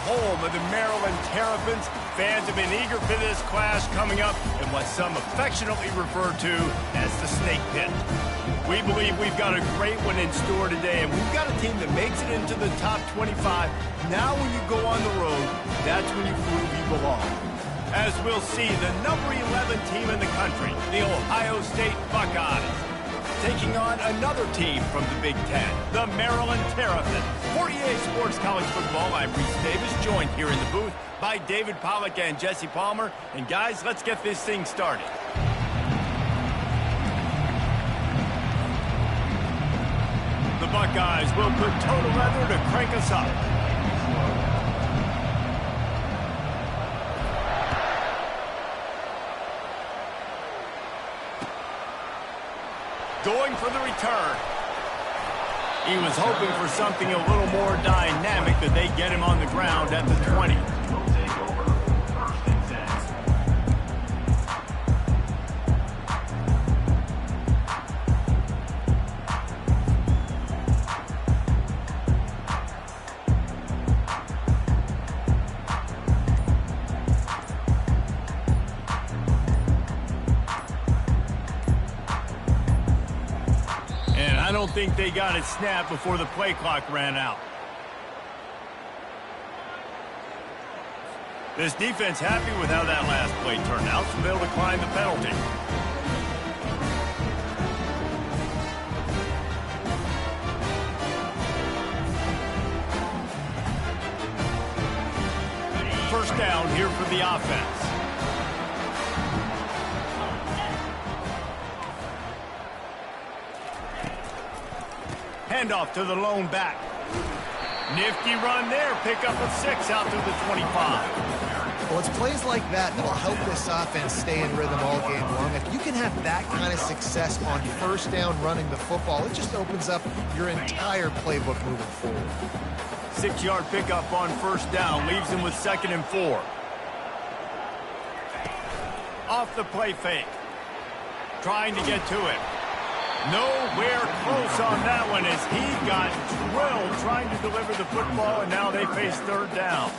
home of the Maryland Terrapins. Fans have been eager for this clash coming up in what some affectionately refer to as the Snake Pit. We believe we've got a great one in store today, and we've got a team that makes it into the top 25. Now when you go on the road, that's when you prove you belong. As we'll see, the number 11 team in the country, the Ohio State Buckeyes, taking on another team from the Big Ten, the Maryland Terrapins. For EA Sports College Football, I'm Reese Davis, joined here in the booth by David Pollack and Jesse Palmer. And guys, let's get this thing started. The Buckeyes will put total leather to crank us up. Going for the return. He was hoping for something a little more dynamic, that they get him on the ground at the 20. I don't think they got it snapped before the play clock ran out. This defense happy with how that last play turned out, so they'll decline the penalty. First down here for the offense. Handoff to the lone back. Nifty run there. Pick up of 6 out to the 25. Well, it's plays like that that'll help this offense stay in rhythm all game long. If you can have that kind of success on first down running the football, it just opens up your entire playbook moving forward. 6-yard pickup on first down. Leaves him with 2nd and 4. Off the play fake. Trying to get to it. Nowhere close on that one as he got drilled trying to deliver the football, and now they face 3rd down.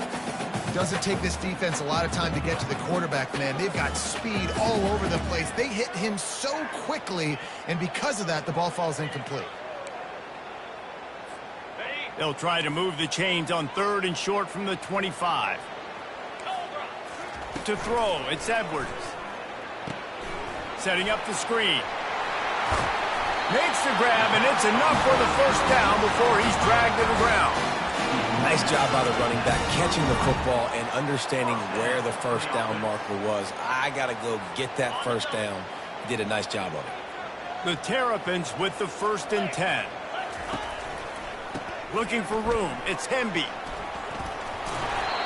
Doesn't take this defense a lot of time to get to the quarterback, man. They've got speed all over the place. They hit him so quickly, and because of that, the ball falls incomplete. They'll try to move the chains on 3rd and short from the 25. To throw, it's Edwards. Setting up the screen. Makes the grab, and it's enough for the first down before he's dragged to the ground. Nice job by the running back, catching the football and understanding where the first down marker was. I got to go get that first down. He did a nice job of it. The Terrapins with the 1st and 10. Looking for room. It's Hemby.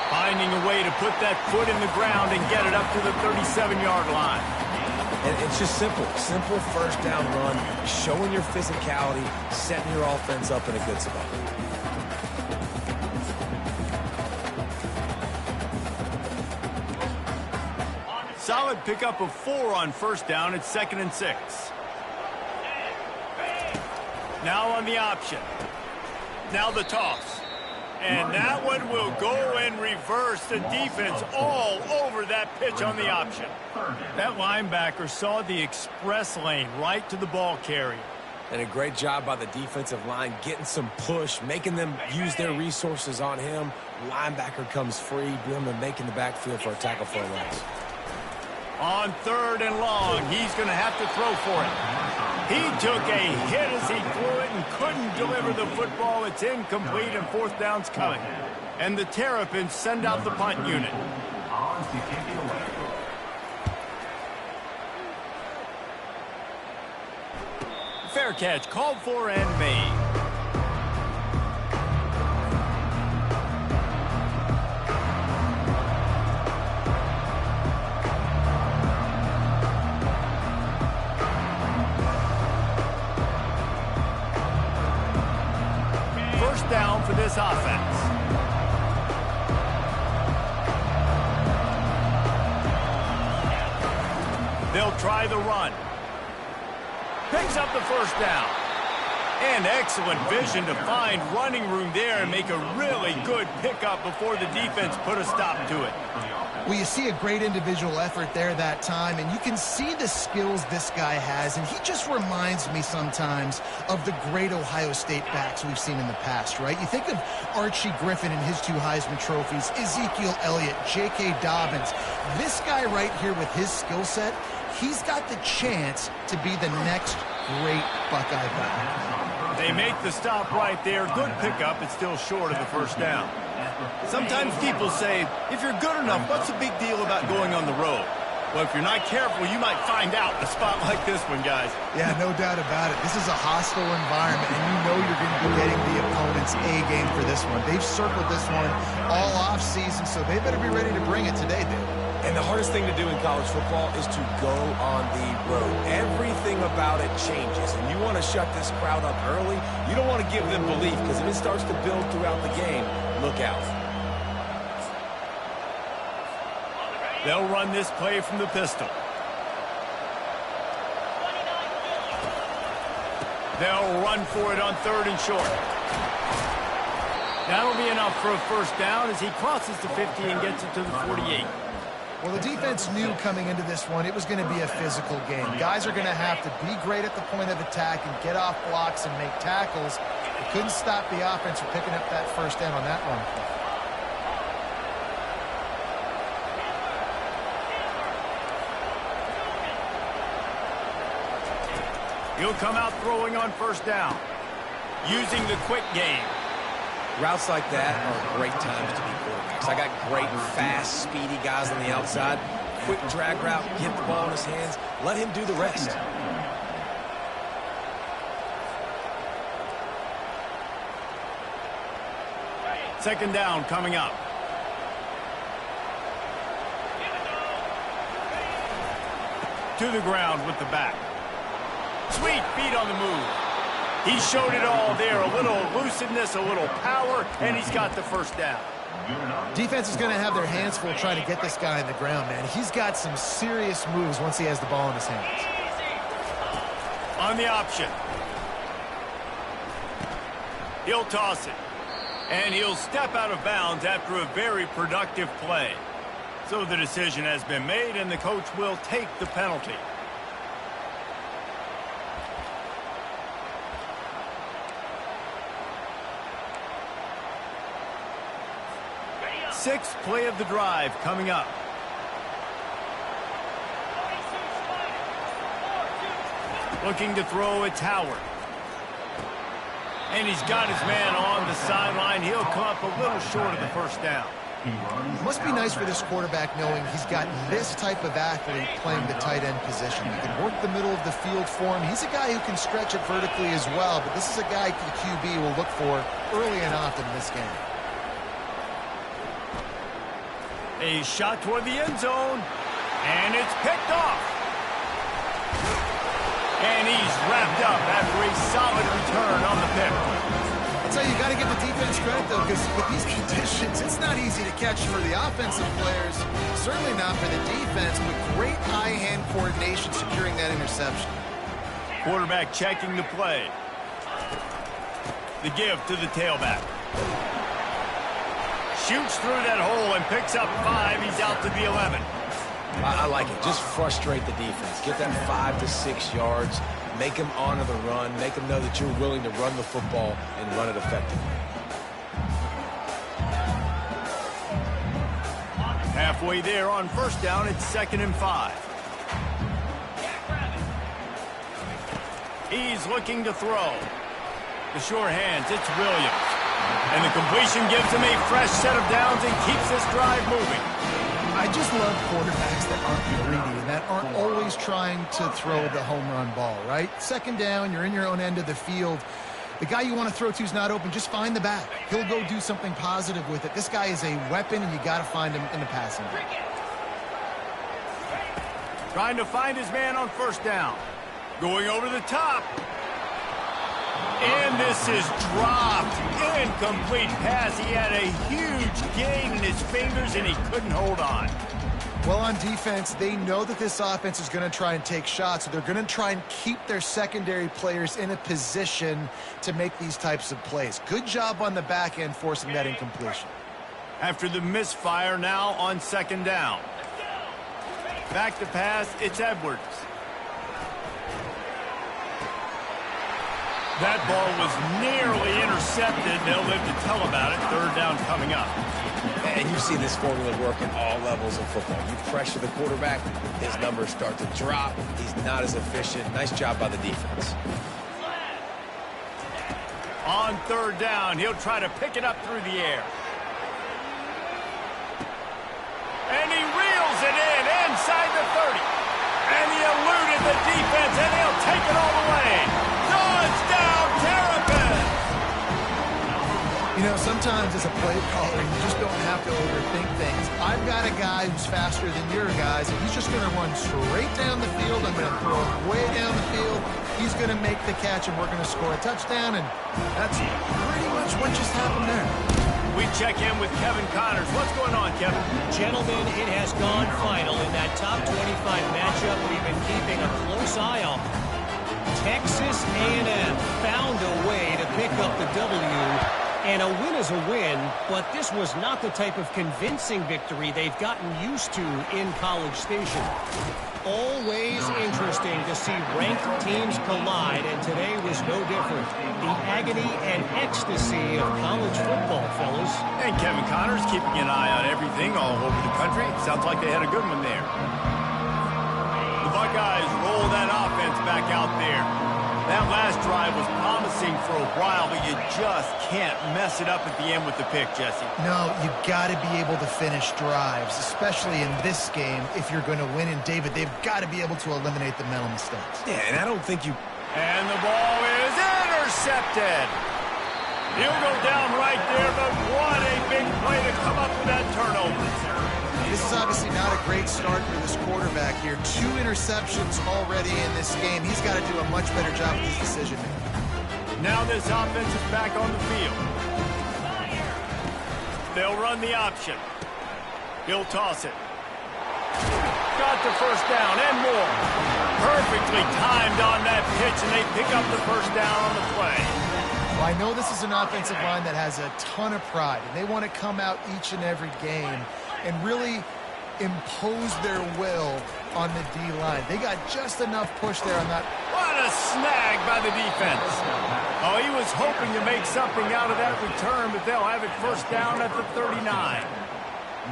Finding a way to put that foot in the ground and get it up to the 37-yard line. And it's just simple first down run, showing your physicality, setting your offense up in a good spot. Solid pickup of 4 on first down. It's 2nd and 6. Now on the option. Now the toss. And that one will go in reverse. The defense all over that pitch on the option. That linebacker saw the express lane right to the ball carrier. And a great job by the defensive line, getting some push, making them use their resources on him. Linebacker comes free, them and making the backfield for a tackle for a loss. On 3rd and long, he's going to have to throw for it. He took a hit as he threw it and couldn't deliver the football. It's incomplete, and 4th down's coming. And the Terrapins send out the punt unit. Fair catch called for and made. First down for this offense. They'll try the run. Picks up the first down. And excellent vision to find running room there and make a really good pickup before the defense put a stop to it. Well, you see a great individual effort there that time, and you can see the skills this guy has, and he just reminds me sometimes of the great Ohio State backs we've seen in the past, right? You think of Archie Griffin and his 2 Heisman trophies, Ezekiel Elliott, J.K. Dobbins. This guy right here with his skill set, he's got the chance to be the next great Buckeye back. They make the stop right there. Good pickup. It's still short of the first down. Sometimes people say, if you're good enough, what's the big deal about going on the road? Well, if you're not careful, you might find out in a spot like this one, guys. Yeah, no doubt about it. This is a hostile environment, and you know you're going to be getting the opponent's A game for this one. They've circled this one all offseason, so they better be ready to bring it today, Dave. And the hardest thing to do in college football is to go on the road. Everything about it changes, and you want to shut this crowd up early. You don't want to give them belief, because if it starts to build throughout the game, look out. They'll run this play from the pistol. They'll run for it on 3rd and short. That'll be enough for a first down as he crosses the 50 and gets it to the 48. Well, the defense knew coming into this one it was going to be a physical game. Guys are going to have to be great at the point of attack and get off blocks and make tackles. They couldn't stop the offense from picking up that first down on that run. He'll come out throwing on first down, using the quick game. Routes like that are great times to be quarterbacks. I got great, fast, speedy guys on the outside. Quick drag route, get the ball in his hands, let him do the rest. Second down coming up. To the ground with the back. Sweet feet on the move. He showed it all there. A little elusiveness, a little power, and he's got the first down. Defense is going to have their hands full trying to get this guy in the ground, man. He's got some serious moves once he has the ball in his hands. On the option. He'll toss it. And he'll step out of bounds after a very productive play. So the decision has been made, and the coach will take the penalty. Sixth play of the drive coming up. Looking to throw, it's Howard. And he's got his man on the sideline. He'll come up a little short of the first down. It must be nice for this quarterback knowing he's got this type of athlete playing the tight end position. He can work the middle of the field for him. He's a guy who can stretch it vertically as well, but this is a guy the QB will look for early and often in this game. A shot toward the end zone, and it's picked off. And he's wrapped up after a solid return on the pick. That's how you got to give the defense credit, though, because with these conditions, it's not easy to catch for the offensive players, certainly not for the defense, but great eye-hand coordination securing that interception. Quarterback checking the play. The give to the tailback. Shoots through that hole and picks up 5. He's out to the 11. I like it. Just frustrate the defense. Get them 5 to 6 yards. Make them honor the run. Make them know that you're willing to run the football and run it effectively. Halfway there on first down, it's 2nd and 5. He's looking to throw. The sure hands, it's Williams. And the completion gives him a fresh set of downs and keeps this drive moving. I just love quarterbacks that aren't greedy and that aren't always trying to throw the home run ball, right? Second down, you're in your own end of the field. The guy you want to throw to is not open. Just find the back. He'll go do something positive with it. This guy is a weapon, and you got to find him in the passing game. Trying to find his man on first down. Going over the top. And this is dropped. Incomplete pass. He had a huge gain in his fingers, and he couldn't hold on. Well, on defense, they know that this offense is going to try and take shots, so they're going to try and keep their secondary players in a position to make these types of plays. Good job on the back end forcing that incompletion. After the misfire, now on second down. Back to pass, it's Edwards. That ball was nearly intercepted. They'll live to tell about it. Third down coming up. And you see this formula work at all levels of football. You pressure the quarterback, his numbers start to drop. He's not as efficient. Nice job by the defense. On third down, he'll try to pick it up through the air. And he reels it in inside the 30. And he eluded the defense, and he'll take it all the way. Touchdown, Terrapins! You know, sometimes as a play caller, you just don't have to overthink things. I've got a guy who's faster than your guys, and he's just going to run straight down the field. I'm going to throw it way down the field. He's going to make the catch, and we're going to score a touchdown, and that's pretty much what just happened there. We check in with Kevin Connors. What's going on, Kevin? Gentlemen, it has gone final in that top 25 matchup we've been keeping a close eye on. Texas A&M found a way to pick up the W. And a win is a win, but this was not the type of convincing victory they've gotten used to in College Station. Always interesting to see ranked teams collide, and today was no different. The agony and ecstasy of college football, fellas. And Kevin Connors keeping an eye on everything all over the country. Sounds like they had a good one there. The Buckeyes roll that offense back out there. That last drive was promising for a while, but you just can't mess it up at the end with the pick, Jesse. No, you got to be able to finish drives, especially in this game. If you're going to win, and David, they've got to be able to eliminate the mental mistakes. Yeah, and I don't think you... And the ball is intercepted. He'll go down right there, but what a big play to come up with that turnover. This is obviously not a great start for this quarterback here. 2 interceptions already in this game. He's got to do a much better job with his decision-making. Now this offense is back on the field. They'll run the option. He'll toss it. Got the first down and more. Perfectly timed on that pitch, and they pick up the first down on the play. Well, I know this is an offensive line that has a ton of pride, and they want to come out each and every game and really impose their will on the D-line. They got just enough push there on that. What a snag by the defense. Oh, he was hoping to make something out of that return, but they'll have it first down at the 39.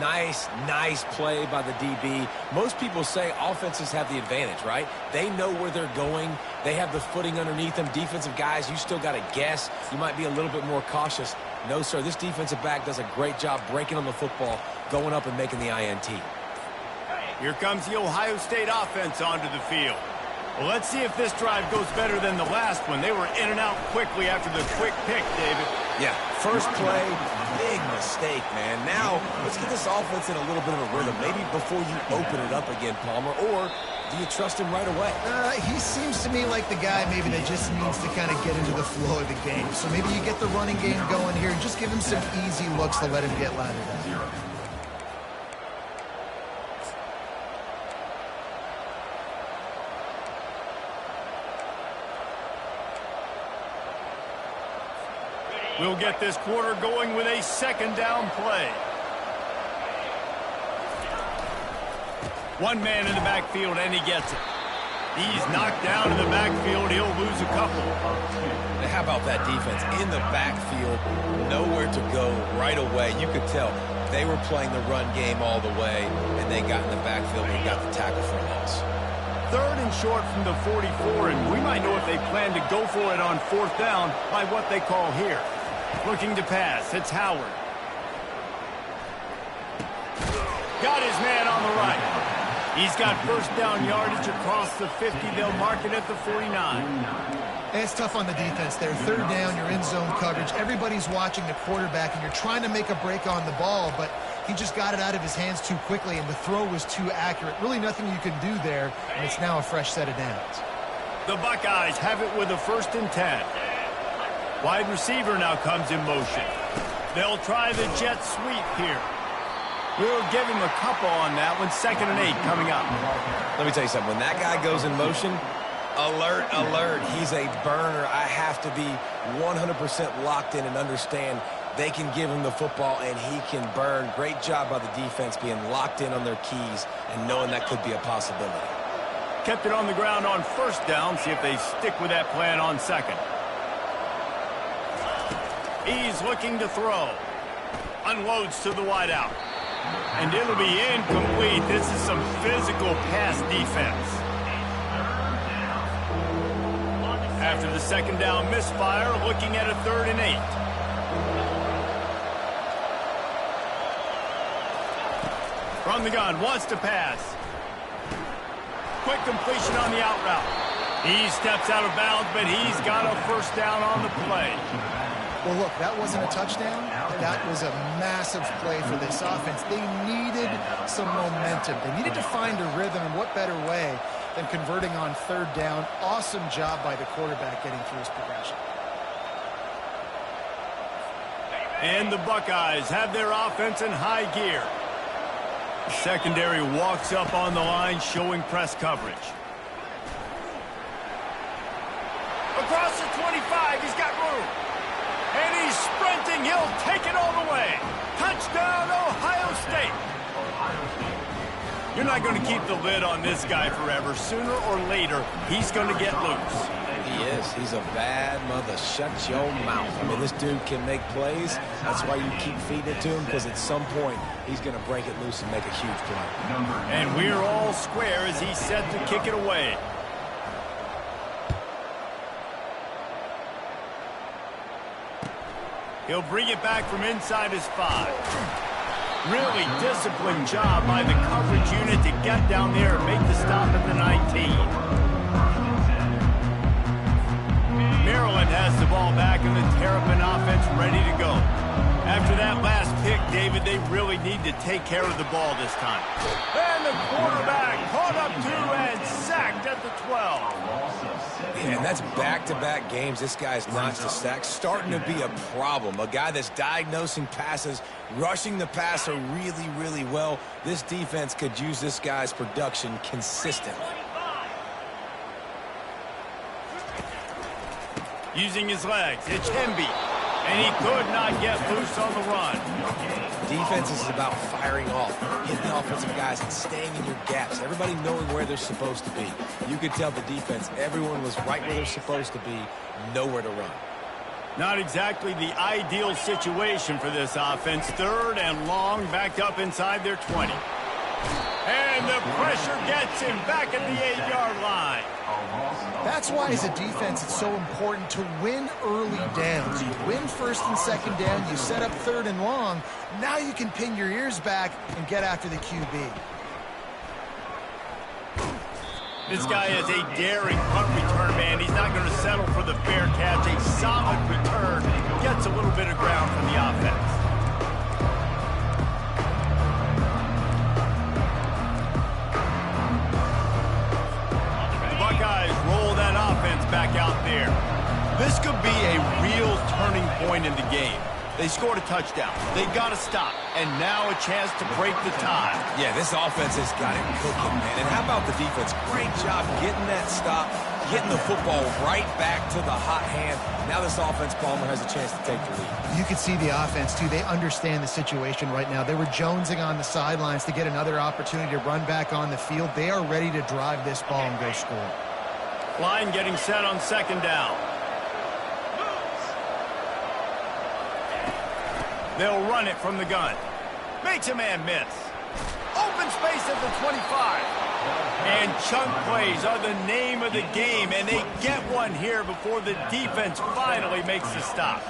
Nice play by the DB. Most people say offenses have the advantage, right? They know where they're going. They have the footing underneath them. Defensive guys, you still got to guess. You might be a little bit more cautious. No, sir, this defensive back does a great job breaking on the football, going up and making the INT. Here comes the Ohio State offense onto the field. Well, let's see if this drive goes better than the last one. They were in and out quickly after the quick pick, David. Yeah, first play, big mistake, man. Now, let's get this offense in a little bit of a rhythm. Maybe before you open it up again, Palmer, or do you trust him right away? He seems to me like the guy maybe that just needs to kind of get into the flow of the game. So maybe you get the running game going here and just give him some easy looks to let him get lathered up. We'll get this quarter going with a second down play. One man in the backfield, and he gets it. He's knocked down in the backfield. He'll lose a couple. Now, how about that defense? In the backfield, nowhere to go right away. You could tell they were playing the run game all the way, and they got in the backfield and got the tackle for a loss. Third and short from the 44, and we might know if they plan to go for it on fourth down by what they call here. Looking to pass. It's Howard. Got his man on the right. He's got first down yardage across the 50. They'll mark it at the 49. And it's tough on the defense there. Third down, you're in zone coverage. Everybody's watching the quarterback, and you're trying to make a break on the ball, but he just got it out of his hands too quickly, and the throw was too accurate. Really nothing you can do there, and it's now a fresh set of downs. The Buckeyes have it with a 1st and 10. Wide receiver now comes in motion. They'll try the jet sweep here. We'll give him a couple on that one. 2nd and 8 coming up. Let me tell you something. When that guy goes in motion, alert, alert. He's a burner. I have to be 100% locked in and understand they can give him the football and he can burn. Great job by the defense being locked in on their keys and knowing that could be a possibility. Kept it on the ground on 1st down. See if they stick with that plan on 2nd. He's looking to throw. Unloads to the wideout. And it'll be incomplete. This is some physical pass defense. After the 2nd down misfire, looking at a 3rd and 8. From the gun, wants to pass. Quick completion on the out route. He steps out of bounds, but he's got a 1st down on the play. Well, look, that wasn't a touchdown. That was a massive play for this offense. They needed some momentum. They needed to find a rhythm, and what better way than converting on 3rd down. Awesome job by the quarterback getting through his progression. And the Buckeyes have their offense in high gear. Secondary walks up on the line, showing press coverage. Across the 25, he's got room. And he's sprinting. He'll take it all the way. Touchdown, Ohio State. You're not going to keep the lid on this guy forever. Sooner or later, he's going to get loose. He is. He's a bad mother. Shut your mouth. I mean, this dude can make plays. That's why you keep feeding it to him, because at some point, he's going to break it loose and make a huge play. And we're all square as he's set to kick it away. He'll bring it back from inside his 5. Really disciplined job by the coverage unit to get down there and make the stop at the 19. Maryland has the ball back and the Terrapin offense ready to go. After that last pick, David, they really need to take care of the ball this time. And the quarterback caught up to and sacked at the 12. And that's back-to-back games. This guy's notched a sack. Starting to be a problem. A guy that's diagnosing passes, rushing the passer really, really well. This defense could use this guy's production consistently. Using his legs, it's Hemby. And he could not get loose on the run. Defense is about firing off, hitting the offensive guys and staying in your gaps. Everybody knowing where they're supposed to be. You could tell the defense, everyone was right where they're supposed to be, nowhere to run. Not exactly the ideal situation for this offense. 3rd and long, backed up inside their 20. And the pressure gets him back at the 8-yard line. That's why, as a defense, it's so important to win early downs. You win 1st and 2nd down, you set up 3rd and long. Now you can pin your ears back and get after the QB. This guy is a daring punt return man. He's not going to settle for the fair catch. A solid return. Gets a little bit of ground from the offense. Back out there. This could be a real turning point in the game. They scored a touchdown. They got to stop. And now a chance to break the tie. Yeah, this offense has got it cooking, man. And how about the defense? Great job getting that stop, getting the football right back to the hot hand. Now this offense, Palmer, has a chance to take the lead. You can see the offense, too. They understand the situation right now. They were jonesing on the sidelines to get another opportunity to run back on the field. They are ready to drive this ball and go score. Line getting set on 2nd down. They'll run it from the gun. Makes a man miss. Open space at the 25. And chunk plays are the name of the game, and they get one here before the defense finally makes the stop.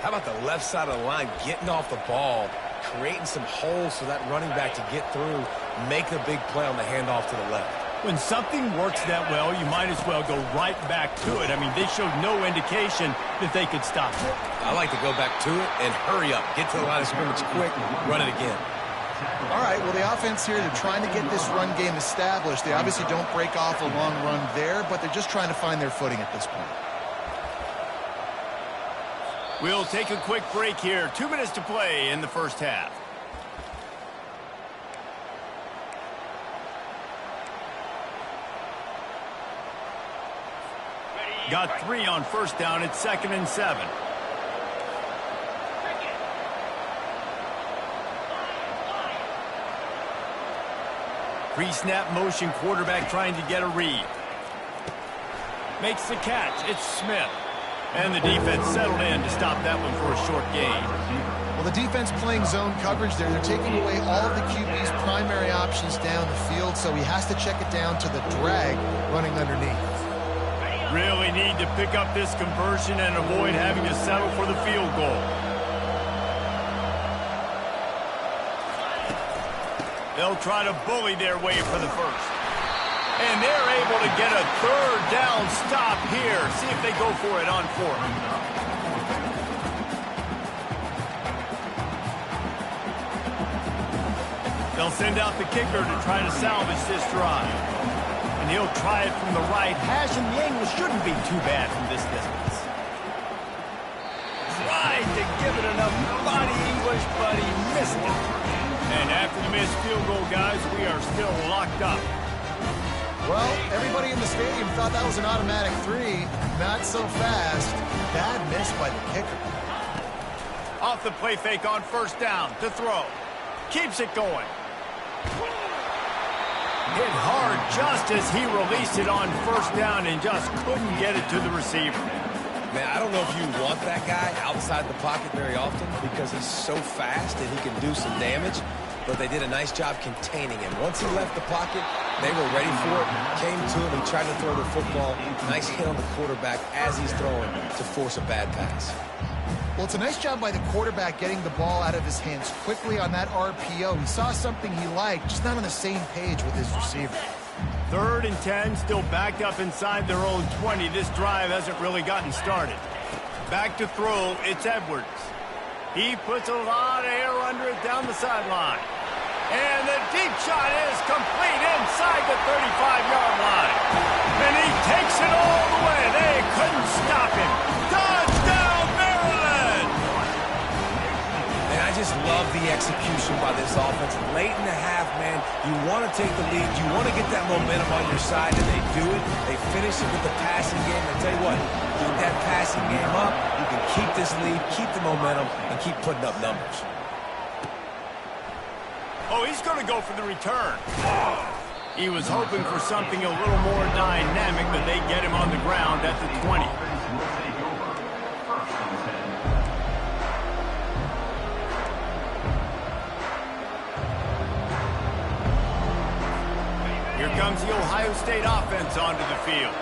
How about the left side of the line getting off the ball, creating some holes for that running back to get through, make a big play on the handoff to the left. When something works that well, you might as well go right back to it. I mean, they showed no indication that they could stop it. I like to go back to it and hurry up. Get to the line of scrimmage quick, run it again. All right, well, the offense here, they're trying to get this run game established. They obviously don't break off a long run there, but they're just trying to find their footing at this point. We'll take a quick break here. 2 minutes to play in the 1st half. got 3 on first down. It's 2nd and 7. Pre-snap motion, quarterback trying to get a read. Makes the catch. It's Smith. And the defense settled in to stop that one for a short gain. Well, the defense playing zone coverage there. They're taking away all of the QB's primary options down the field, so he has to check it down to the drag running underneath. Really need to pick up this conversion and avoid having to settle for the field goal. They'll try to bully their way for the first. And they're able to get a 3rd down stop here. See if they go for it on 4th. They'll send out the kicker to try to salvage this drive. And he'll try it from the right hash, and the angle shouldn't be too bad from this distance. Tried to give it enough body English, but he missed it. And after the missed field goal, guys, we are still locked up. Well, everybody in the stadium thought that was an automatic 3. Not so fast. Bad miss by the kicker. Off the play fake on first down to throw. Keeps it going. Hit hard just as he released it on first down and just couldn't get it to the receiver. Man, I don't know if you want that guy outside the pocket very often because he's so fast and he can do some damage, but they did a nice job containing him. Once he left the pocket, they were ready for it, came to him, he tried to throw the football. Nice hit on the quarterback as he's throwing to force a bad pass. Well, it's a nice job by the quarterback getting the ball out of his hands quickly on that RPO. He saw something he liked, just not on the same page with his receiver. 3rd and 10, still backed up inside their own 20. This drive hasn't really gotten started. Back to throw, it's Edwards. He puts a lot of air under it down the sideline. And the deep shot is complete inside the 35-yard line. And he takes it all the way. They couldn't stop him. Touchdown, Maryland! And I just love the execution by this offense. Late in the half, man, you want to take the lead. You want to get that momentum on your side, and they do it. They finish it with the passing game. I tell you what, keep that passing game up. You can keep this lead, keep the momentum, and keep putting up numbers. Oh, he's going to go for the return. He was hoping for something a little more dynamic, but they get him on the ground at the 20. Here comes the Ohio State offense onto the field.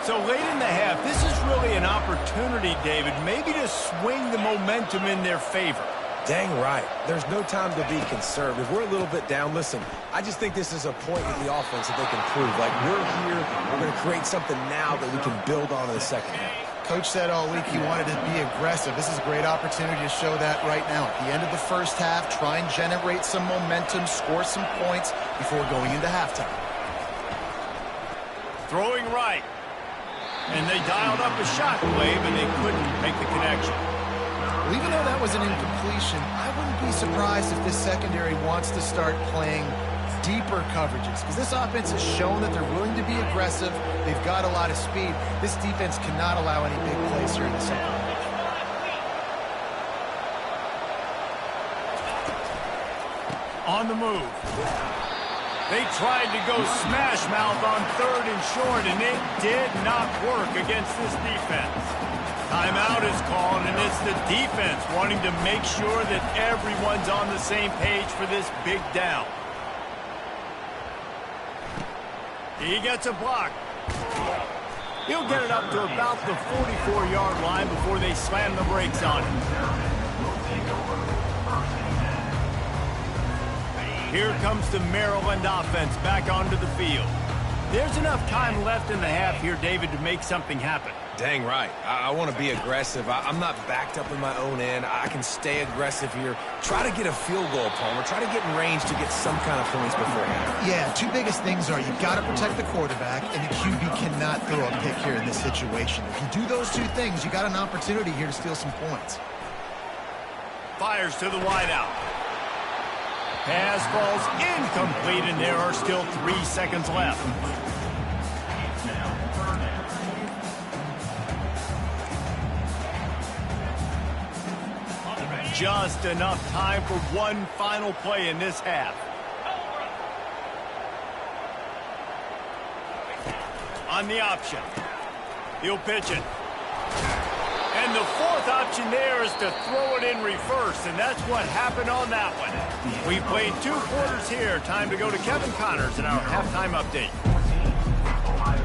So late in the half, this is really an opportunity, David, maybe to swing the momentum in their favor. Dang right. There's no time to be conservative. We're a little bit down. Listen, I just think this is a point with the offense that they can prove. Like, we're here, we're going to create something now that we can build on in the second half. Coach said all week he wanted to be aggressive. This is a great opportunity to show that right now. At the end of the first half, try and generate some momentum, score some points before going into halftime. Throwing right. And they dialed up a shot play, but they couldn't make the connection. Well, even though that was an incompletion, I wouldn't be surprised if this secondary wants to start playing deeper coverages, because this offense has shown that they're willing to be aggressive. They've got a lot of speed. This defense cannot allow any big plays here in the second half. On the move. They tried to go smash mouth on 3rd and short, and it did not work against this defense. Timeout is called, and it's the defense wanting to make sure that everyone's on the same page for this big down. He gets a block. He'll get it up to about the 44-yard line before they slam the brakes on him. Here comes the Maryland offense back onto the field. There's enough time left in the half here, David, to make something happen. Dang right. I want to be aggressive. I'm not backed up in my own end. I can stay aggressive here. Try to get a field goal, Palmer. Try to get in range to get some kind of points beforehand. Yeah, two biggest things are you've got to protect the quarterback, and the QB cannot throw a pick here in this situation. If you do those two things, you got an opportunity here to steal some points. Fires to the wideout. Pass falls incomplete, and there are still 3 seconds left. Just enough time for one final play in this half. On the option. He'll pitch it. And the fourth option there is to throw it in reverse, and that's what happened on that one. We played 2 quarters here. Time to go to Kevin Connors in our halftime update.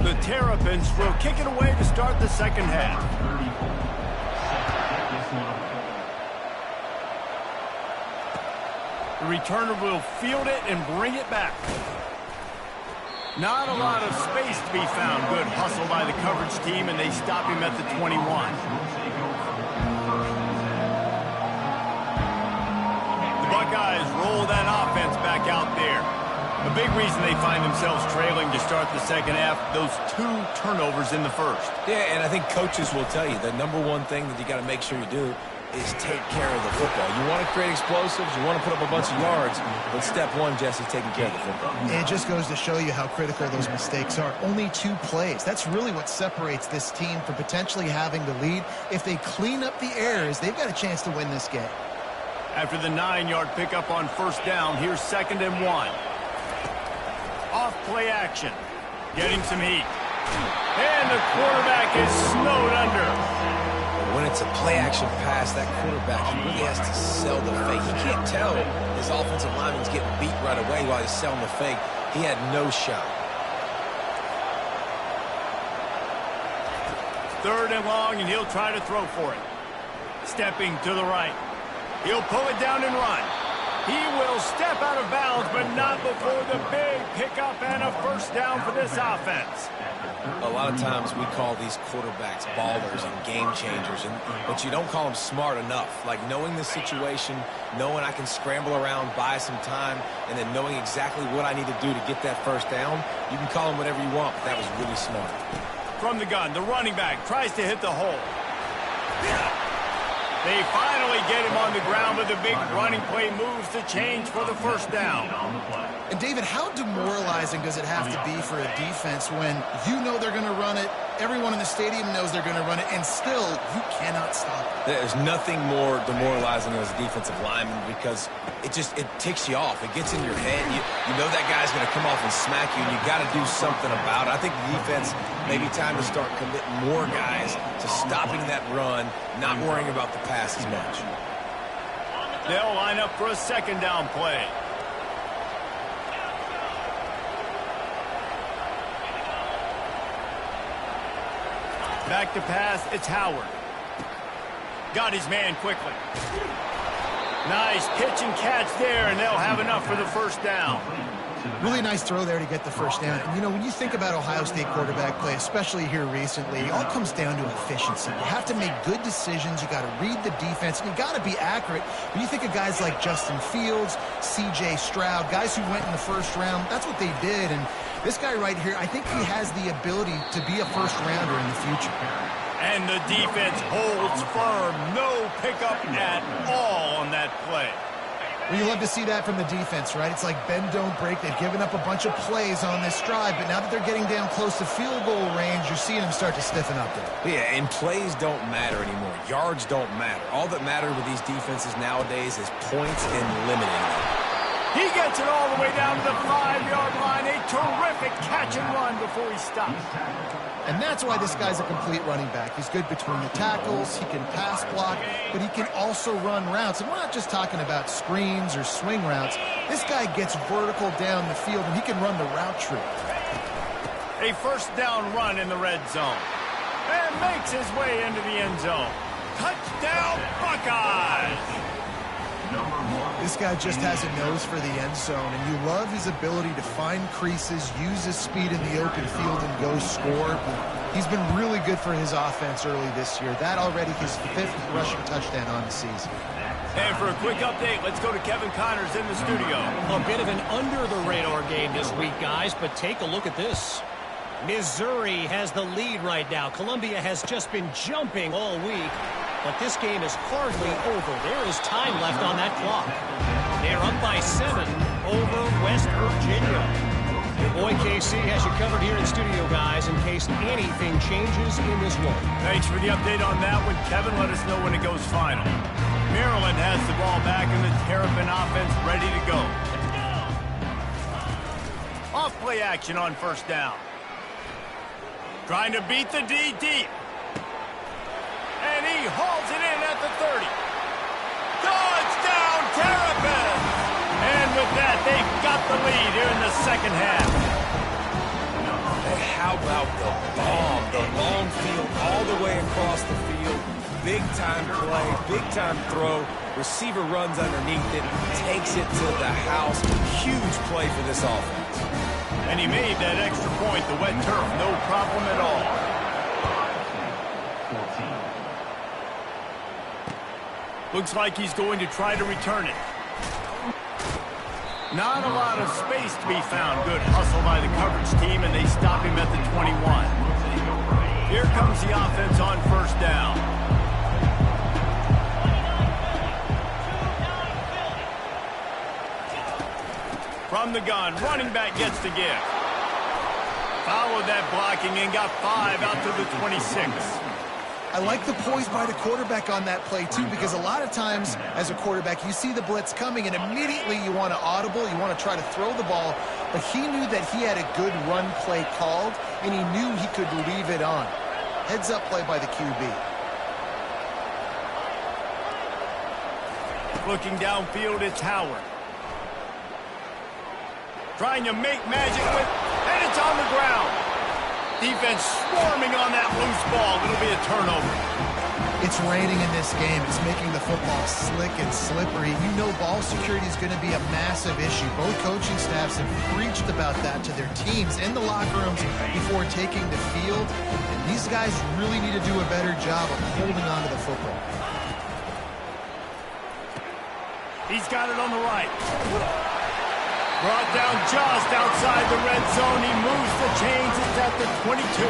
The Terrapins will kick it away to start the second half. The returner will field it and bring it back. Not a lot of space to be found. Good hustle by the coverage team, and they stop him at the 21. The Buckeyes roll that offense back out there. A big reason they find themselves trailing to start the second half, those 2 turnovers in the first. Yeah, and I think coaches will tell you the number one thing that you got to make sure you do is take care of the football. You want to create explosives, you want to put up a bunch of yards, but step one, Jesse, taking care of the football. It just goes to show you how critical those mistakes are. Only 2 plays. That's really what separates this team from potentially having the lead. If they clean up the errors, they've got a chance to win this game. After the 9-yard pickup on first down, here's 2nd and 1. Off play action. Getting some heat. And the quarterback is snowed under. When it's a play-action pass, that quarterback, he really has to sell the fake. He can't tell his offensive lineman's getting beat right away while he's selling the fake. He had no shot. 3rd and long, and he'll try to throw for it. Stepping to the right. He'll pull it down and run. He will step out of bounds, but not before the big pickup and a first down for this offense. A lot of times we call these quarterbacks ballers and game changers, but you don't call them smart enough. Like knowing the situation, knowing I can scramble around, buy some time, and then knowing exactly what I need to do to get that first down. You can call them whatever you want, but that was really smart. From the gun, the running back tries to hit the hole. They finally get him on the ground, but the big running play moves the change for the first down. And David, how demoralizing does it have to be for a defense when you know they're going to run it, everyone in the stadium knows they're going to run it, and still you cannot stop it? There's nothing more demoralizing as a defensive lineman because it ticks you off. It gets in your head. You know that guy's going to come off and smack you, and you got to do something about it. I think the defense maybe time to start committing more guys to stopping that run, not worrying about the pass as much. They'll line up for a 2nd down play. Back to pass, it's Howard. Got his man quickly. Nice pitch and catch there, and they'll have enough for the first down. Really nice throw there to get the first down. And, you know, when you think about Ohio State quarterback play, especially here recently, it all comes down to efficiency. You have to make good decisions. You got to read the defense, and you got to be accurate. When you think of guys like Justin Fields, C.J. Stroud, guys who went in the first round, that's what they did. And this guy right here, I think he has the ability to be a first-rounder in the future. And the defense holds firm. No pickup at all on that play. Well, you love to see that from the defense, right? It's like bend, don't break. They've given up a bunch of plays on this drive, but now that they're getting down close to field goal range, you're seeing them start to stiffen up there. Yeah, and plays don't matter anymore. Yards don't matter. All that matters with these defenses nowadays is points and limiting them. He gets it all the way down to the 5-yard line. A terrific catch and run before he stops. And that's why this guy's a complete running back. He's good between the tackles, he can pass block, but he can also run routes. And we're not just talking about screens or swing routes. This guy gets vertical down the field, and he can run the route tree. A first down run in the red zone. And makes his way into the end zone. Touchdown, Buckeyes! This guy just has a nose for the end zone, and you love his ability to find creases, use his speed in the open field, and go score. He's been really good for his offense early this year. That already his 5th rushing touchdown on the season. And for a quick update, let's go to Kevin Connors in the studio. A bit of an under-the-radar game this week, guys, but take a look at this. Missouri has the lead right now. Columbia has just been jumping all week. But this game is hardly over. There is time left on that clock. They're up by 7 over West Virginia. It Boy, KC has you covered here in studio, guys, in case anything changes in this one. Thanks for the update on that one, Kevin. Let us know when it goes final. Maryland has the ball back and the Terrapin offense ready to go. Off play action on first down. Trying to beat the D deep. And he hauls it in at the 30. Touchdown, Terrapins! And with that, they've got the lead here in the second half. Hey, how about the bomb? The long field all the way across the field. Big-time play, big-time throw. Receiver runs underneath it, takes it to the house. Huge play for this offense. And he made that extra point, the wet turf, no problem at all. Looks like he's going to try to return it. Not a lot of space to be found. Good hustle by the coverage team, and they stop him at the 21. Here comes the offense on first down. From the gun, running back gets the give. Followed that blocking and got 5 out to the 26. I like the poise by the quarterback on that play, too, because a lot of times as a quarterback, you see the blitz coming, and immediately you want to audible, you want to try to throw the ball, but he knew that he had a good run play called, and he knew he could leave it on. Heads-up play by the QB. Looking downfield, it's Howard. Trying to make magic with, and it's on the ground. Defense swarming on that loose ball. It'll be a turnover. It's raining in this game. It's making the football slick and slippery. You know ball security is going to be a massive issue. Both coaching staffs have preached about that to their teams in the locker rooms before taking the field. And these guys really need to do a better job of holding on to the football. He's got it on the right. Brought down just outside the red zone. He moves the chains. It's at the 22.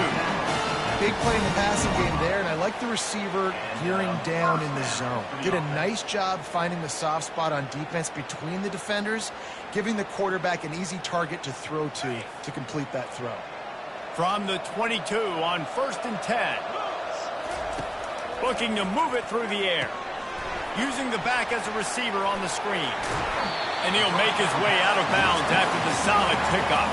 Big play in the passing game there, and I like the receiver gearing down in the zone. Did a nice job finding the soft spot on defense between the defenders, giving the quarterback an easy target to throw to complete that throw. From the 22 on 1st and 10. Looking to move it through the air. Using the back as a receiver on the screen. And he'll make his way out of bounds after the solid pickup.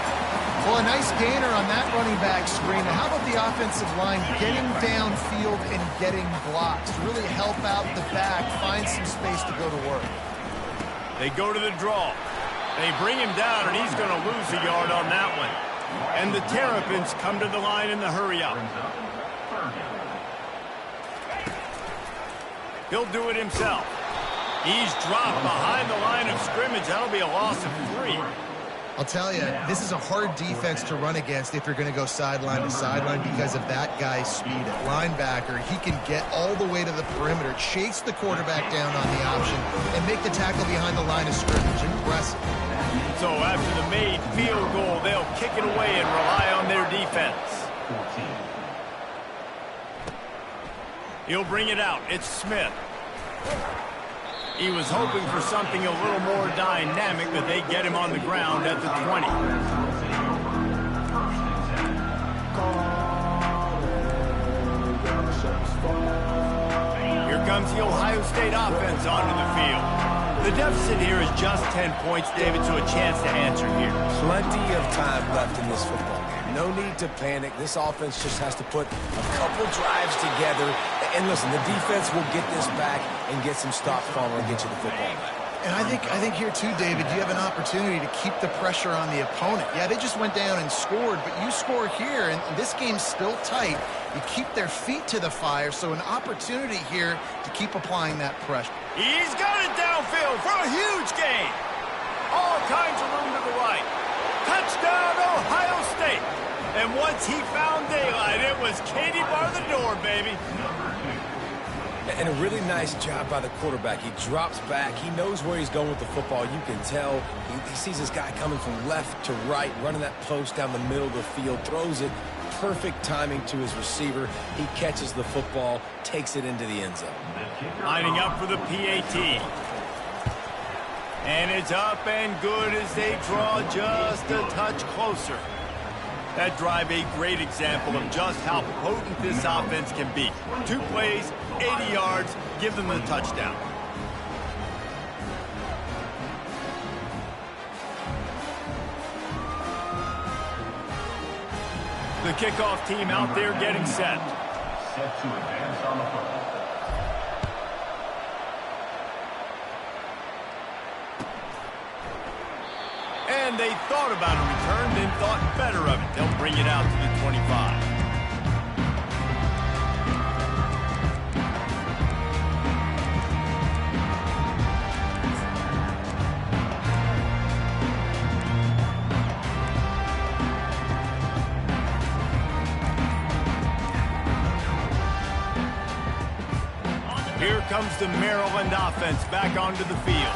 Well, a nice gainer on that running back screen. And how about the offensive line getting downfield and getting blocks to really help out the back, find some space to go to work. They go to the draw. They bring him down, and he's going to lose a yard on that one. And the Terrapins come to the line in the hurry-up. He'll do it himself. He's dropped behind the line of scrimmage. That'll be a loss of 3. I'll tell you, this is a hard defense to run against if you're going to go sideline to sideline because of that guy's speed. At linebacker, he can get all the way to the perimeter, chase the quarterback down on the option, and make the tackle behind the line of scrimmage. Impressive. So after the made field goal, they'll kick it away and rely on their defense. He'll bring it out. It's Smith. He was hoping for something a little more dynamic, but they get him on the ground at the 20. Here comes the Ohio State offense onto the field. The deficit here is just 10 points, David, so a chance to answer here. Plenty of time left in this football game. No need to panic. This offense just has to put a couple drives together. And listen, the defense will get this back and get some stops following and get you the football back. And I think here too, David, you have an opportunity to keep the pressure on the opponent. Yeah, they just went down and scored, but you score here, and this game's still tight. You keep their feet to the fire, so an opportunity here to keep applying that pressure. He's got it downfield for a huge gain. All kinds of room to the right. Touchdown, Ohio State. And once he found daylight, it was Katie bar the door, baby. And a really nice job by the quarterback. He drops back. He knows where he's going with the football. You can tell. He sees this guy coming from left to right, running that post down the middle of the field, throws it. Perfect timing to his receiver. He catches the football, takes it into the end zone. Lining up for the PAT. And it's up and good as they draw just a touch closer. That drive a great example of just how potent this offense can be. 2 plays, 80 yards, give them the touchdown. The kickoff team out there getting set. Set to advance on the football. And they thought about a return, then thought better of it. They'll bring it out to the 25. Here comes the Maryland offense back onto the field.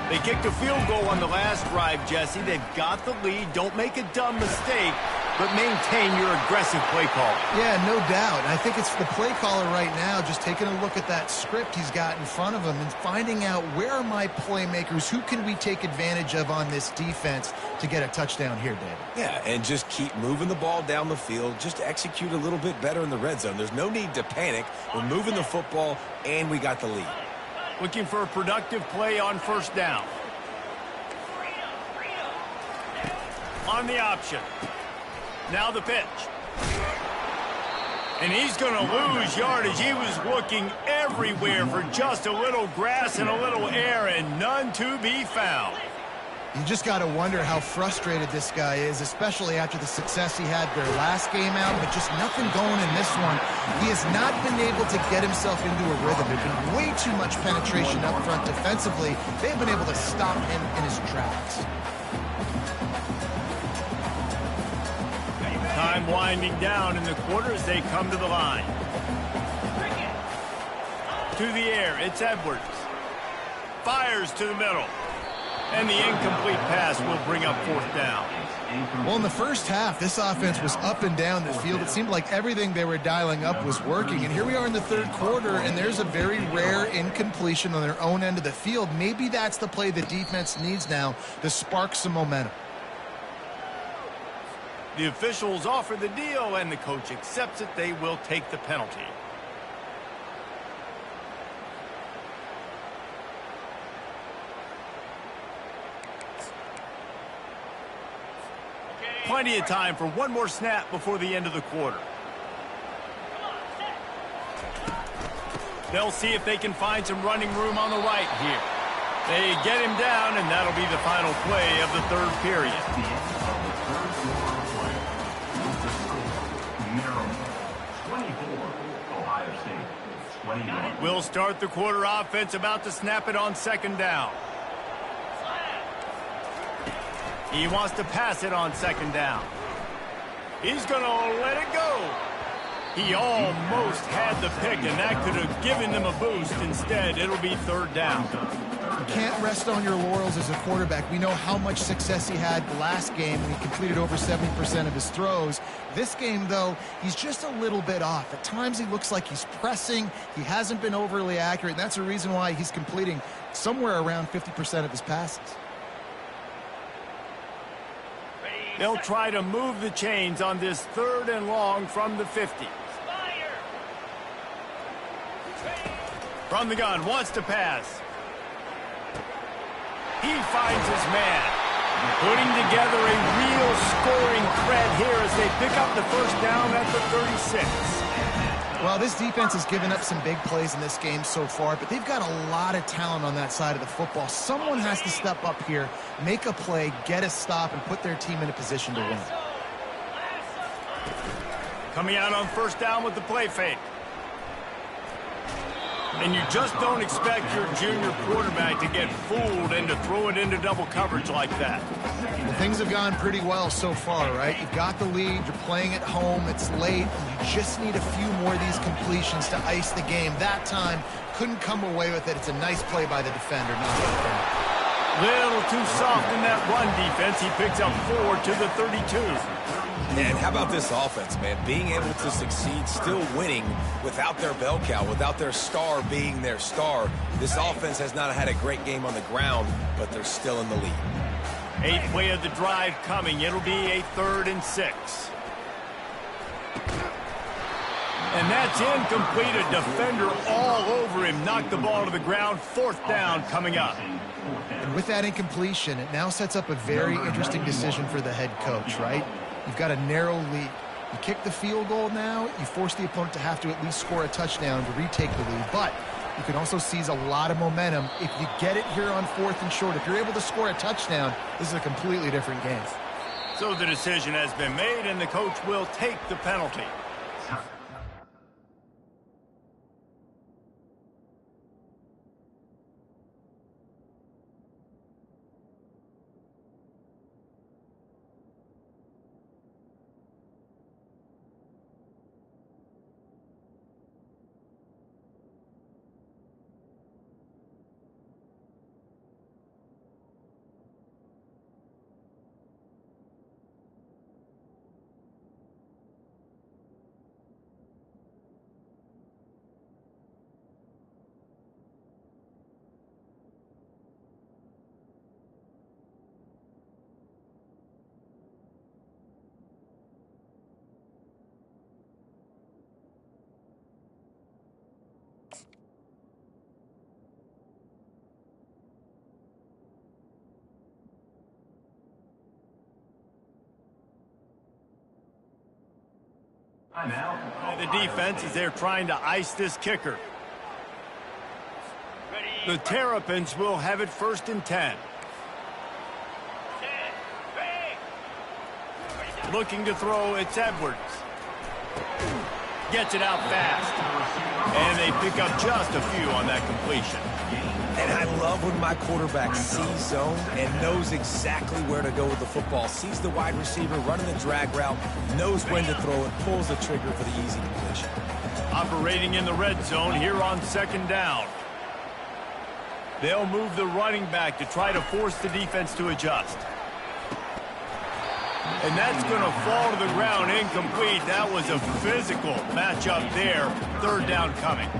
They kicked a field goal on the last drive, Jesse. They've got the lead. Don't make a dumb mistake, but maintain your aggressive play call. Yeah, no doubt. I think it's the play caller right now just taking a look at that script he's got in front of him and finding out where are my playmakers, who can we take advantage of on this defense to get a touchdown here, David. Yeah, and just keep moving the ball down the field. Just execute a little bit better in the red zone. There's no need to panic. We're moving the football, and we got the lead. Looking for a productive play on first down. On the option. Now the pitch. And he's going to lose yardage. He was looking everywhere for just a little grass and a little air, and none to be found. You just got to wonder how frustrated this guy is, especially after the success he had their last game out, but just nothing going in this one. He has not been able to get himself into a rhythm. There's been way too much penetration up front defensively. They've been able to stop him in his tracks. Time winding down in the quarter as they come to the line. To the air, it's Edwards. Fires to the middle. And the incomplete pass will bring up fourth down. Well, in the first half, this offense was up and down the field. It seemed like everything they were dialing up was working. And here we are in the third quarter, and there's a very rare incompletion on their own end of the field. Maybe that's the play the defense needs now to spark some momentum. The officials offer the deal, and the coach accepts it. They will take the penalty. Plenty of time for one more snap before the end of the quarter. They'll see if they can find some running room on the right here. They get him down, and that'll be the final play of the third period. We'll start the quarter offense about to snap it on second down. He wants to pass it on second down. He's going to let it go. He almost had the pick, and that could have given them a boost. Instead, it'll be third down. You can't rest on your laurels as a quarterback. We know how much success he had the last game when he completed over 70% of his throws. This game, though, he's just a little bit off. At times, he looks like he's pressing. He hasn't been overly accurate, and that's the reason why he's completing somewhere around 50% of his passes. They'll try to move the chains on this third and long from the 50. From the gun, wants to pass. He finds his man. Putting together a real scoring threat here as they pick up the first down at the 36. Well, this defense has given up some big plays in this game so far, but they've got a lot of talent on that side of the football. Someone has to step up here, make a play, get a stop, and put their team in a position to win. Coming out on first down with the play fake. And you just don't expect your junior quarterback to get fooled and to throw it into double coverage like that. Well, things have gone pretty well so far, right? You've got the lead, you're playing at home, it's late, and you just need a few more of these completions to ice the game. That time, couldn't come away with it. It's a nice play by the defender, not the defender. Little too soft in that run defense. He picks up 4 to the 32. And how about this offense, man? Being able to succeed, still winning without their bell cow, without their star being their star. This offense has not had a great game on the ground, but they're still in the lead. 8th play of the drive coming. It'll be a 3rd and 6. And that's incomplete. A defender all over him. Knocked the ball to the ground. 4th down coming up. And with that incompletion, it now sets up a very interesting decision for the head coach, right? You've got a narrow lead. You kick the field goal now, you force the opponent to have to at least score a touchdown to retake the lead. But you can also seize a lot of momentum if you get it here on 4th and short. If you're able to score a touchdown, this is a completely different game. So the decision has been made, and the coach will take the penalty. The defense is there trying to ice this kicker. The Terrapins will have it 1st and 10. Looking to throw, it's Edwards. Gets it out fast. And they pick up just a few on that completion. And I love when my quarterback sees zone and knows exactly where to go with the football. Sees the wide receiver running the drag route, knows when to throw it, pulls the trigger for the easy completion. Operating in the red zone here on 2nd down. They'll move the running back to try to force the defense to adjust. And that's going to fall to the ground incomplete. That was a physical matchup there. 3rd down coming.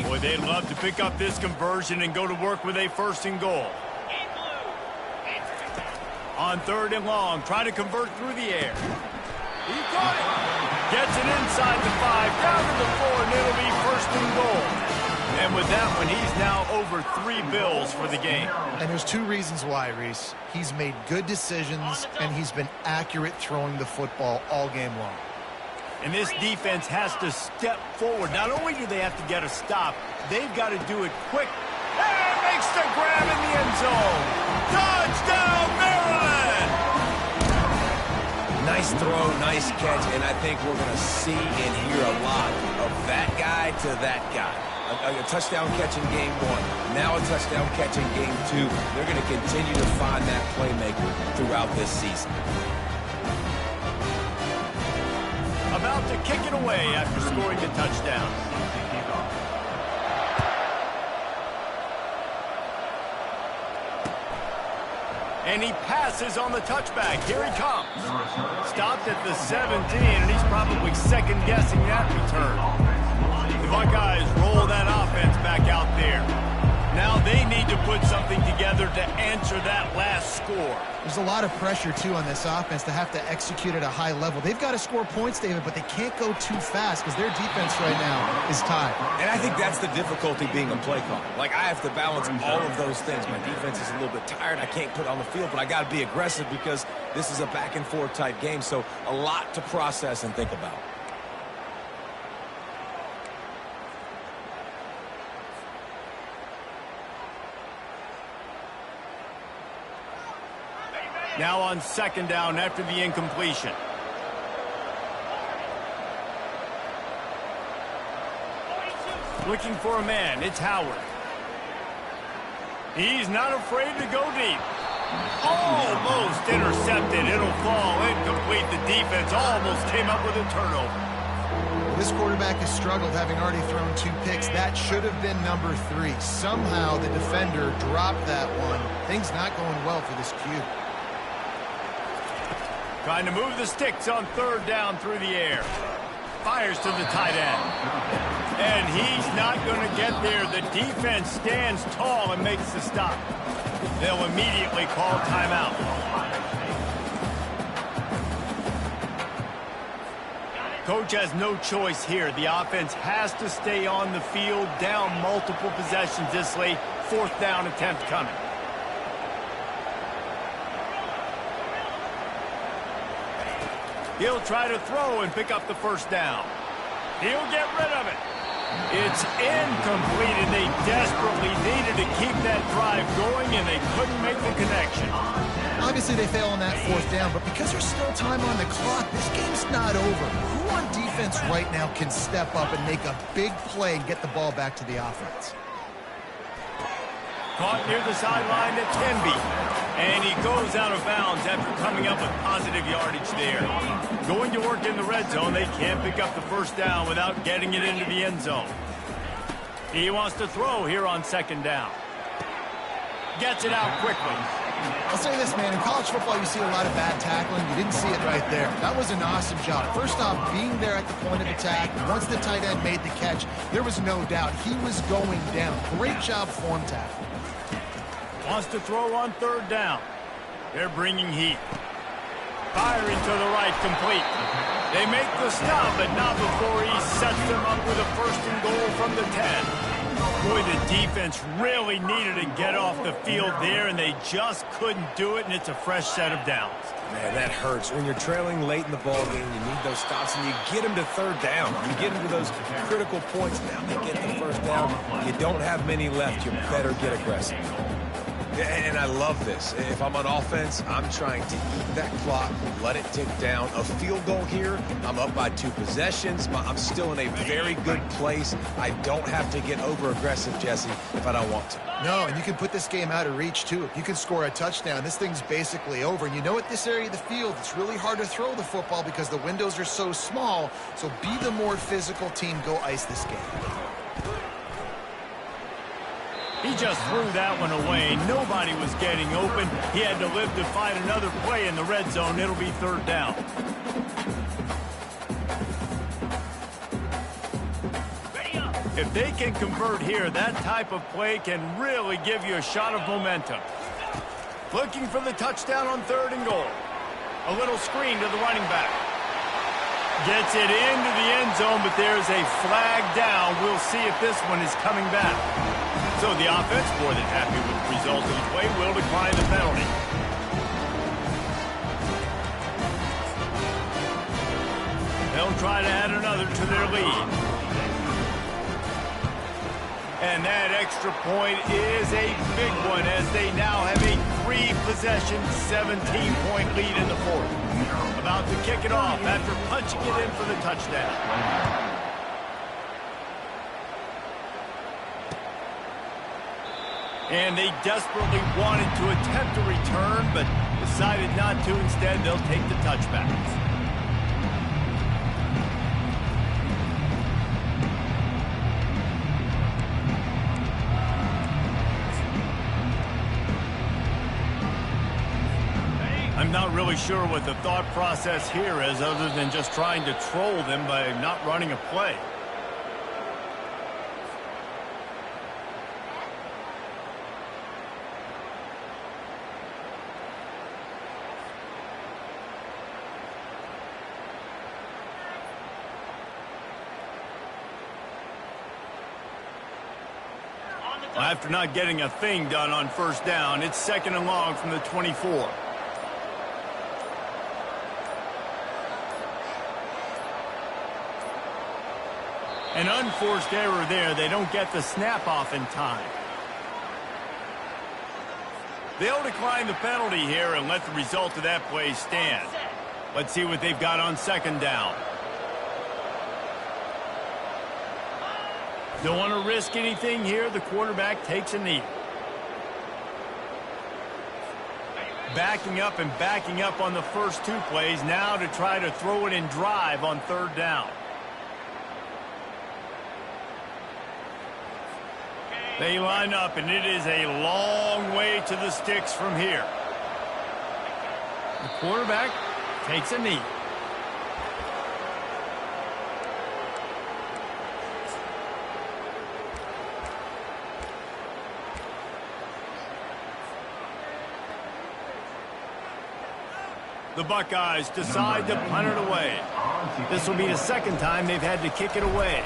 Boy, they'd love to pick up this conversion and go to work with a 1st and goal. On 3rd and long, trying to convert through the air. He got it. Gets it inside the 5, down to the 4, and it'll be 1st and goal. And with that one, he's now over 3 bills for the game. And there's 2 reasons why, Reese. He's made good decisions, and he's been accurate throwing the football all game long. And this defense has to step forward. Not only do they have to get a stop, they've got to do it quick. And makes the grab in the end zone. Touchdown, Maryland! Nice throw, nice catch, and I think we're going to see and hear a lot of that guy to that guy. A touchdown catch in game 1, now a touchdown catch in game 2. They're going to continue to find that playmaker throughout this season. About to kick it away after scoring the touchdown. And he passes on the touchback. Here he comes. Stopped at the 17, and he's probably second-guessing that return. The Buckeyes roll that offense back out there. Now they need to put something together to answer that last score. There's a lot of pressure, too, on this offense to have to execute at a high level. They've got to score points, David, but they can't go too fast because their defense right now is tied. And I think that's the difficulty being a play caller. Like, I have to balance all of those things. My defense is a little bit tired. I can't put it on the field, but I got to be aggressive because this is a back-and-forth type game, so a lot to process and think about. Now on 2nd down after the incompletion. Looking for a man, it's Howard. He's not afraid to go deep. Almost intercepted. It'll fall incomplete. The defense almost came up with a turnover. Well, this quarterback has struggled, having already thrown 2 picks. That should have been number 3. Somehow the defender dropped that one. Things not going well for this Q. Trying to move the sticks on 3rd down through the air. Fires to the tight end. And he's not going to get there. The defense stands tall and makes the stop. They'll immediately call timeout. Coach has no choice here. The offense has to stay on the field, down multiple possessions this late. 4th down attempt coming. He'll try to throw and pick up the 1st down. He'll get rid of it. It's incomplete, and they desperately needed to keep that drive going, and they couldn't make the connection. Obviously, they fail on that 4th down, but because there's still time on the clock, this game's not over. Who on defense right now can step up and make a big play and get the ball back to the offense? Caught near the sideline to Temby. And he goes out of bounds after coming up with positive yardage there. Going to work in the red zone, they can't pick up the 1st down without getting it into the end zone. He wants to throw here on 2nd down. Gets it out quickly. I'll say this, man. In college football, you see a lot of bad tackling. You didn't see it right there. That was an awesome job. First off, being there at the point of attack. Once the tight end made the catch, there was no doubt he was going down. Great job form tackle. Wants to throw on 3rd down. They're bringing heat. Firing to the right, complete. They make the stop, but not before he sets them up with a 1st and goal from the 10. Boy, the defense really needed to get off the field there, and they just couldn't do it, and it's a fresh set of downs. Man, that hurts. When you're trailing late in the ball game, you need those stops, and you get them to 3rd down. You get into those critical points now. They get the 1st down. You don't have many left. You better get aggressive. And I love this. If I'm on offense, I'm trying to eat that clock, let it tick down. A field goal here, I'm up by 2 possessions. I'm still in a very good place. I don't have to get over-aggressive, Jesse, if I don't want to. No, and you can put this game out of reach, too. If you can score a touchdown, this thing's basically over. And you know, at this area of the field, it's really hard to throw the football because the windows are so small. So be the more physical team. Go ice this game. He just threw that one away. Nobody was getting open. He had to live to fight another play in the red zone. It'll be 3rd down. If they can convert here, that type of play can really give you a shot of momentum. Looking for the touchdown on 3rd and goal. A little screen to the running back. Gets it into the end zone, but there's a flag down. We'll see if this one is coming back. So the offense, more than happy with the result of the play, will decline the penalty. They'll try to add another to their lead. And that extra point is a big one as they now have a 3-possession, 17-point lead in the 4th. About to kick it off after punching it in for the touchdown. And they desperately wanted to attempt a return, but decided not to. Instead, they'll take the touchbacks. I'm not really sure what the thought process here is other than just trying to troll them by not running a play. After not getting a thing done on 1st down, it's 2nd and long from the 24. An unforced error there. They don't get the snap off in time. They'll decline the penalty here and let the result of that play stand. Let's see what they've got on 2nd down. Don't want to risk anything here. The quarterback takes a knee. Backing up and backing up on the first 2 plays now to try to throw it in drive on 3rd down. They line up, and it is a long way to the sticks from here. The quarterback takes a knee. The Buckeyes decide to punt it away. This will be the second time they've had to kick it away.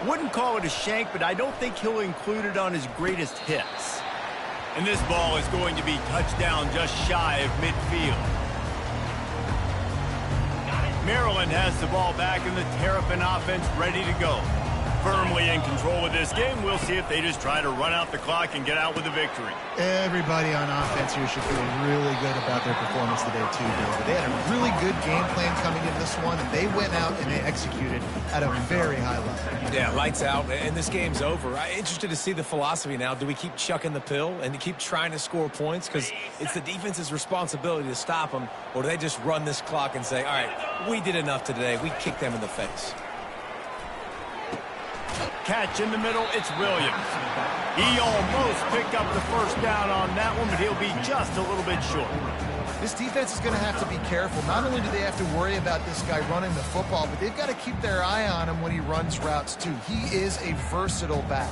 Wouldn't call it a shank, but I don't think he'll include it on his greatest hits. And this ball is going to be touchdown just shy of midfield. Maryland has the ball back in the Terrapin offense ready to go. Firmly in control of this game. We'll see if they just try to run out the clock and get out with a victory. Everybody on offense here should feel really good about their performance today too, Bill. But they had a really good game plan coming into this one, and they went out and they executed at a very high level. Yeah, lights out, and this game's over. I'm interested to see the philosophy now. Do we keep chucking the pill and keep trying to score points? Because it's the defense's responsibility to stop them, or do they just run this clock and say, all right, we did enough today. We kicked them in the face. Catch in the middle, it's Williams. He almost picked up the first down on that one, but he'll be just a little bit short. This defense is going to have to be careful. Not only do they have to worry about this guy running the football, but they've got to keep their eye on him when he runs routes too. He is a versatile back.